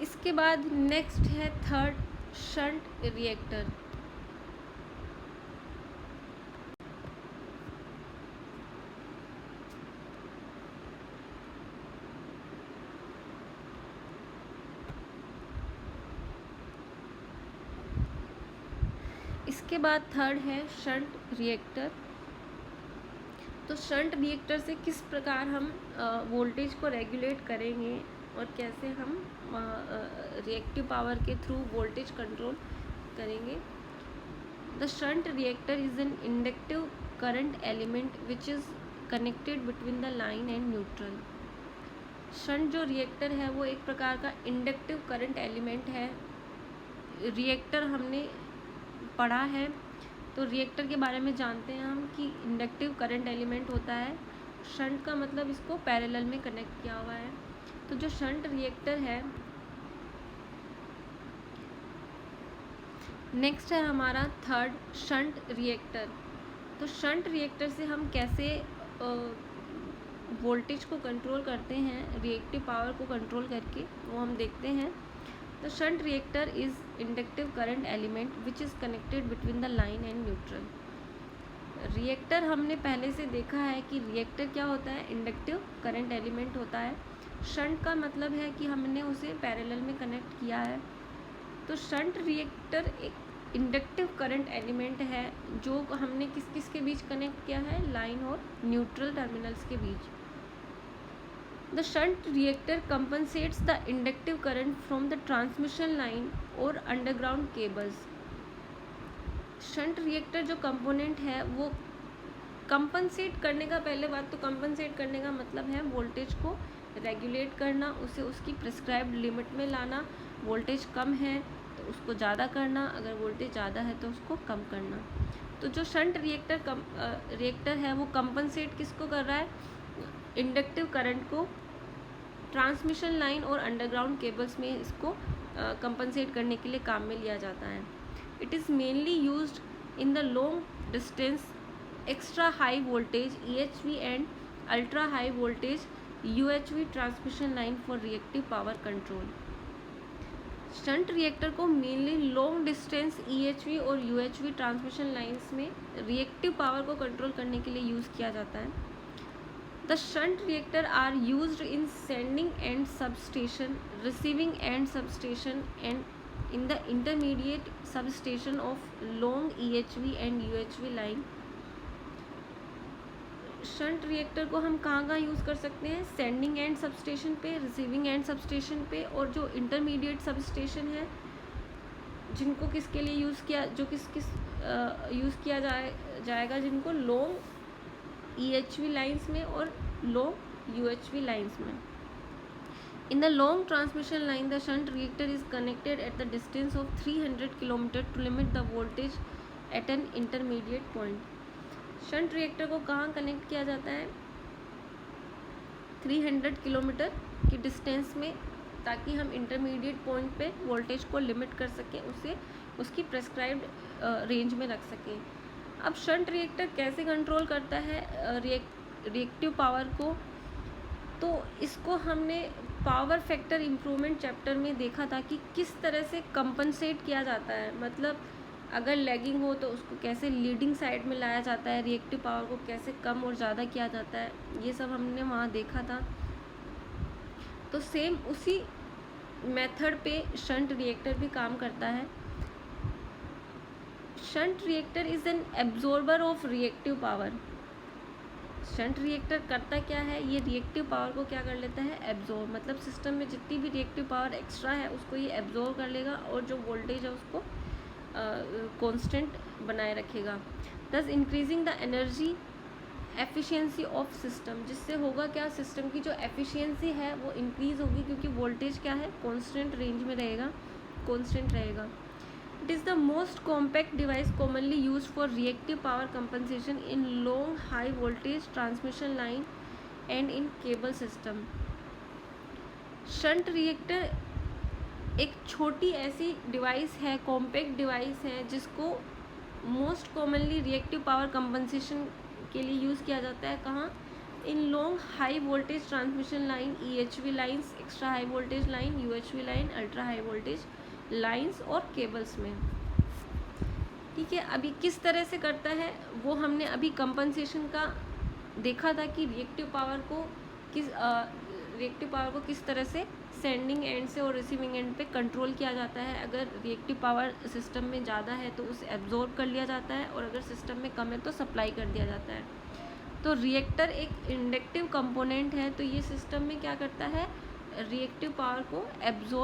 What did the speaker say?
इसके बाद नेक्स्ट है थर्ड, शंट रिएक्टर। इसके बाद थर्ड है शंट रिएक्टर। तो शंट रिएक्टर से किस प्रकार हम वोल्टेज को रेगुलेट करेंगे और कैसे हम रिएक्टिव पावर के थ्रू वोल्टेज कंट्रोल करेंगे। The shunt reactor is an inductive current element which is connected between the line and neutral. Shunt जो रिएक्टर है वो एक प्रकार का इंडक्टिव करंट एलिमेंट है। रिएक्टर हमने पढ़ा है, तो रिएक्टर के बारे में जानते हैं हम कि इंडक्टिव करंट एलिमेंट होता है। शंट का मतलब इसको पैरेलल में कनेक्ट किया हुआ है। तो जो शंट रिएक्टर है, नेक्स्ट है हमारा थर्ड, शंट रिएक्टर। तो शंट रिएक्टर से हम कैसे वोल्टेज को कंट्रोल करते हैं, रिएक्टिव पावर को कंट्रोल करके, वो हम देखते हैं। The shunt reactor is inductive current element which is connected between the line and neutral. Reactor हमने पहले से देखा है कि रिएक्टर क्या होता है, इंडक्टिव करंट एलिमेंट होता है। शंट का मतलब है कि हमने उसे पैरेलल में कनेक्ट किया है। तो शंट रिएक्टर एक इंडक्टिव करंट एलिमेंट है जो हमने किस किस के बीच कनेक्ट किया है, लाइन और न्यूट्रल टर्मिनल्स के बीच। The shunt reactor compensates the inductive current from the transmission line or underground cables. Shunt reactor जो कंपोनेंट है वो कंपनसेट करने का, पहले बात तो कंपनसेट करने का मतलब है वोल्टेज को रेगुलेट करना, उसे उसकी प्रिस्क्राइब्ड लिमिट में लाना। वोल्टेज कम है तो उसको ज़्यादा करना, अगर वोल्टेज ज़्यादा है तो उसको कम करना। तो जो शंट रिएक्टर है वो कंपनसेट किसको कर रहा है, इंडक्टिव करंट को ट्रांसमिशन लाइन और अंडरग्राउंड केबल्स में इसको कंपनसेट करने के लिए काम में लिया जाता है। It is mainly used in the long distance extra high voltage EHV and ultra high voltage UHV transmission line for reactive power control. Shunt reactor को मेनली लॉन्ग डिस्टेंस EHV और UHV ट्रांसमिशन लाइन्स में reactive power को control करने के लिए use किया जाता है। The shunt reactor are used in sending end substation, receiving end substation and in the intermediate substation of long EHV and UHV line. Shunt reactor को हम कहाँ यूज़ कर सकते हैं, सेंडिंग एंड सबस्टेशन पे, रिसीविंग एंड सबस्टेशन पे, और जो इंटरमीडिएट सबस्टेशन है जिनको किसके लिए यूज़ किया, जो किस यूज़ किया जाएगा जिनको लॉन्ग EHV लाइन्स में और लो UHV लाइन्स में। In the long transmission line the shunt reactor is connected at the distance of 300 kilometre to limit the voltage at an intermediate point. Shunt reactor को कहाँ connect किया जाता है, 300 kilometre की distance में, ताकि हम इंटरमीडिएट पॉइंट पे वोल्टेज को लिमिट कर सकें, उसे उसकी प्रेस्क्राइब्ड रेंज में रख सकें। अब शंट रिएक्टर कैसे कंट्रोल करता है रिएक्टिव पावर को, तो इसको हमने पावर फैक्टर इम्प्रूवमेंट चैप्टर में देखा था कि किस तरह से कंपनसेट किया जाता है। मतलब अगर लैगिंग हो तो उसको कैसे लीडिंग साइड में लाया जाता है, रिएक्टिव पावर को कैसे कम और ज़्यादा किया जाता है, ये सब हमने वहाँ देखा था। तो सेम उसी मेथड पे शंट रिएक्टर भी काम करता है। Shunt reactor is an absorber of reactive power. Shunt reactor करता क्या है, ये रिएक्टिव पावर को क्या कर लेता है, एब्जॉर्ब, मतलब सिस्टम में जितनी भी रिएक्टिव पावर एक्स्ट्रा है उसको ये एब्जॉर्ब कर लेगा और जो वोल्टेज है उसको कांस्टेंट बनाए रखेगा। दस increasing the energy efficiency of system, जिससे होगा क्या, सिस्टम की जो एफिशिएंसी है वो इंक्रीज़ होगी क्योंकि वोल्टेज क्या है, कांस्टेंट रेंज में रहेगा, कांस्टेंट रहेगा। It is the most compact device commonly used for reactive power compensation in long high voltage transmission line and in cable system. Shunt reactor एक छोटी ऐसी डिवाइस है, कॉम्पैक्ट डिवाइस है, जिसको most commonly reactive power compensation के लिए use किया जाता है। कहाँ, in long high voltage transmission line, EHV lines, extra high voltage line, UHV line, ultra high voltage lines और केबल्स में। ठीक है, अभी किस तरह से करता है वो हमने अभी कंपनसेशन का देखा था कि रिएक्टिव पावर को किस तरह से सेंडिंग एंड से और रिसीविंग एंड पे कंट्रोल किया जाता है। अगर रिएक्टिव पावर सिस्टम में ज़्यादा है तो उसे एब्जॉर्ब कर लिया जाता है, और अगर सिस्टम में कम है तो सप्लाई कर दिया जाता है। तो रिएक्टर एक इंडक्टिव कंपोनेंट है, तो ये सिस्टम में क्या करता है, रिएक्टिव पावर को एब्जॉर्ब